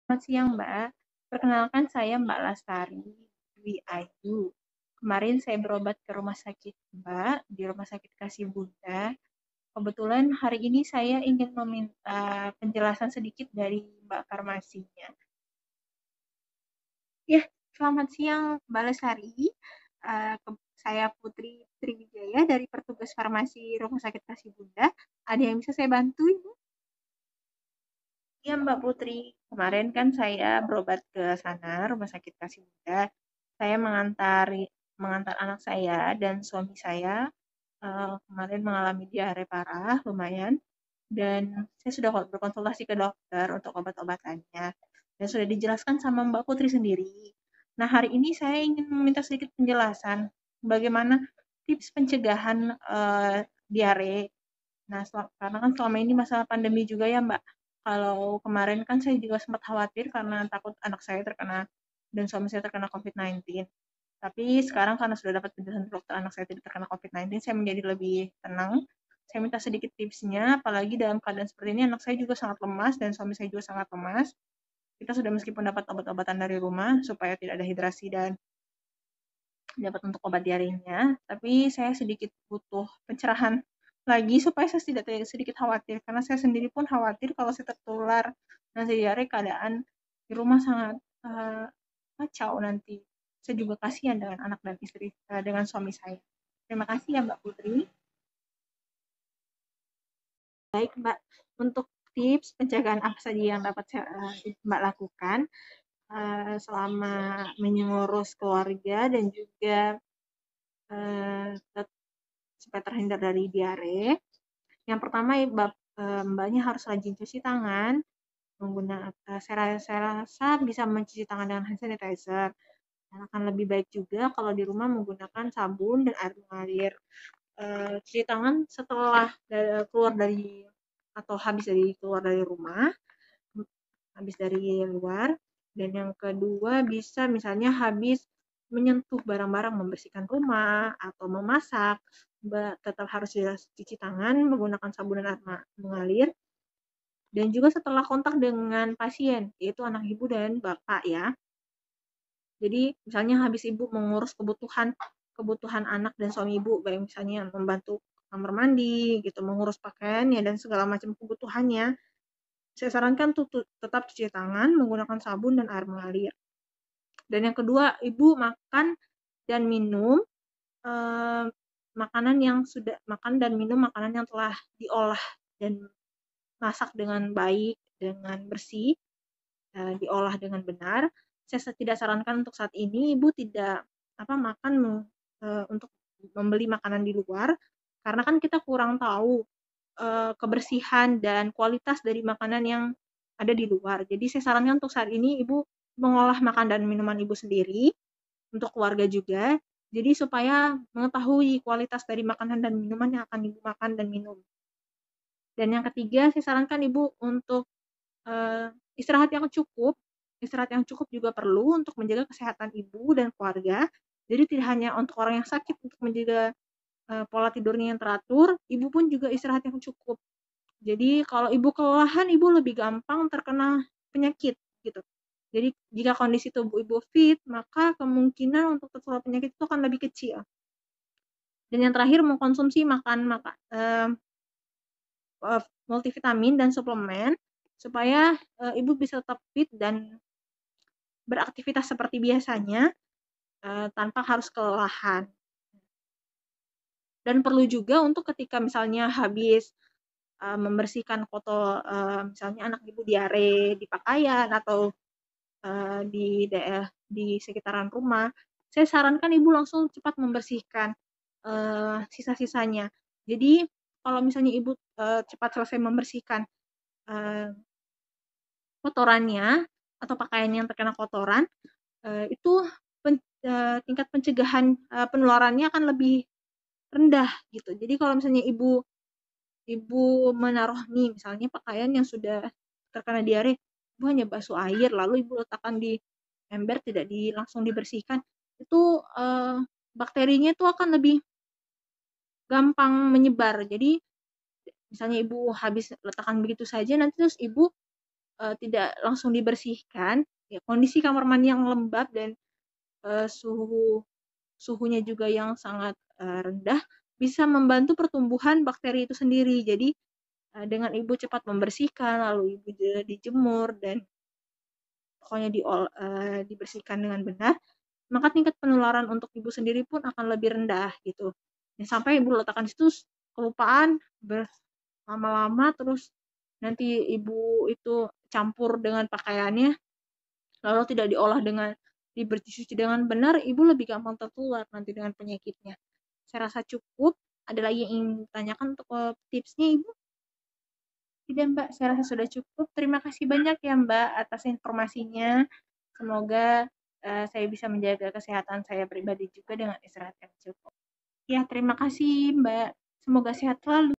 Selamat siang, Mbak. Perkenalkan saya Mbak Lastari Dwi Ayu. Kemarin saya berobat ke rumah sakit Mbak, di Rumah Sakit Kasih Bunda. Kebetulan hari ini saya ingin meminta penjelasan sedikit dari Mbak farmasinya. Ya, selamat siang Mbak Lestari. Saya Putri Triwijaya dari petugas farmasi Rumah Sakit Kasih Bunda. Ada yang bisa saya bantu, Ibu? Iya Mbak Putri, kemarin kan saya berobat ke sana, Rumah Sakit Kasih Bunda. Saya mengantar anak saya dan suami saya kemarin mengalami diare parah, lumayan. Dan saya sudah berkonsultasi ke dokter untuk obat-obatannya. Dan sudah dijelaskan sama Mbak Putri sendiri. Nah, hari ini saya ingin meminta sedikit penjelasan bagaimana tips pencegahan diare. Nah, karena kan selama ini masalah pandemi juga ya, Mbak. Kalau kemarin kan saya juga sempat khawatir karena takut anak saya terkena dan suami saya terkena COVID-19. Tapi sekarang karena sudah dapat penjelasan dari dokter anak saya tidak terkena COVID-19, saya menjadi lebih tenang. Saya minta sedikit tipsnya, apalagi dalam keadaan seperti ini anak saya juga sangat lemas dan suami saya juga sangat lemas. Kita sudah meskipun dapat obat-obatan dari rumah supaya tidak ada hidrasi dan dapat untuk obat diarenya, tapi saya sedikit butuh pencerahan lagi supaya saya tidak sedikit khawatir karena saya sendiri pun khawatir kalau saya tertular nanti diare keadaan di rumah sangat kacau nanti. Saya juga kasihan dengan anak dan istri dengan suami saya. Terima kasih ya Mbak Putri. Baik Mbak, untuk tips pencegahan apa saja yang dapat Mbak lakukan selama mengurus keluarga dan juga uh, supaya terhindar dari diare. Yang pertama, Mbaknya harus rajin cuci tangan, saya rasa bisa mencuci tangan dengan hand sanitizer. Dan akan lebih baik juga kalau di rumah menggunakan sabun dan air mengalir. Cuci tangan setelah keluar dari atau keluar dari rumah, habis dari luar. Dan yang kedua bisa misalnya habis menyentuh barang-barang, membersihkan rumah atau memasak, tetap harus cuci tangan menggunakan sabun dan air mengalir. Dan juga setelah kontak dengan pasien, yaitu anak ibu dan bapak ya. Jadi misalnya habis ibu mengurus kebutuhan anak dan suami ibu, baik misalnya membantu kamar mandi, gitu, mengurus pakaiannya dan segala macam kebutuhannya, saya sarankan tuh tetap cuci tangan menggunakan sabun dan air mengalir. Dan yang kedua, ibu makan dan minum makanan dan minum makanan yang telah diolah dan masak dengan baik, dengan bersih, diolah dengan benar. Saya tidak sarankan untuk saat ini ibu tidak makan untuk membeli makanan di luar karena kan kita kurang tahu kebersihan dan kualitas dari makanan yang ada di luar. Jadi saya sarankan untuk saat ini ibu mengolah makan dan minuman ibu sendiri untuk keluarga juga. Jadi supaya mengetahui kualitas dari makanan dan minuman yang akan ibu makan dan minum. Dan yang ketiga, saya sarankan ibu untuk istirahat yang cukup. Istirahat yang cukup juga perlu untuk menjaga kesehatan ibu dan keluarga. Jadi tidak hanya untuk orang yang sakit untuk menjaga pola tidurnya yang teratur, ibu pun juga istirahat yang cukup. Jadi kalau ibu kelelahan, ibu lebih gampang terkena penyakit gitu. Jadi jika kondisi tubuh ibu fit, maka kemungkinan untuk tertular penyakit itu akan lebih kecil. Dan yang terakhir mengkonsumsi multivitamin dan suplemen supaya ibu bisa tetap fit dan beraktivitas seperti biasanya tanpa harus kelelahan. Dan perlu juga untuk ketika misalnya habis membersihkan kotor, misalnya anak ibu diare di pakaian atau di sekitaran rumah, saya sarankan ibu langsung cepat membersihkan sisa-sisanya. Jadi kalau misalnya ibu cepat selesai membersihkan kotorannya atau pakaian yang terkena kotoran, itu tingkat pencegahan penularannya akan lebih rendah gitu. Jadi kalau misalnya ibu menaruh nih misalnya pakaian yang sudah terkena diare, ibu hanya basuh air lalu ibu letakkan di ember tidak langsung dibersihkan, itu bakterinya itu akan lebih gampang menyebar. Jadi misalnya ibu habis letakkan begitu saja nanti terus ibu tidak langsung dibersihkan, ya kondisi kamar mandi yang lembab dan suhunya juga yang sangat rendah bisa membantu pertumbuhan bakteri itu sendiri. Jadi dengan ibu cepat membersihkan, lalu ibu dijemur dan pokoknya dibersihkan dengan benar, maka tingkat penularan untuk ibu sendiri pun akan lebih rendah gitu. Dan sampai ibu letakkan situ kelupaan berlama-lama, terus nanti ibu itu campur dengan pakaiannya, lalu tidak diolah dengan dicuci dengan benar, ibu lebih gampang tertular nanti dengan penyakitnya. Saya rasa cukup. Ada lagi yang ingin ditanyakan untuk tipsnya, Ibu? Tidak, Mbak. Saya rasa sudah cukup. Terima kasih banyak ya, Mbak, atas informasinya. Semoga saya bisa menjaga kesehatan saya pribadi juga dengan istirahat yang cukup. Ya, terima kasih, Mbak. Semoga sehat selalu.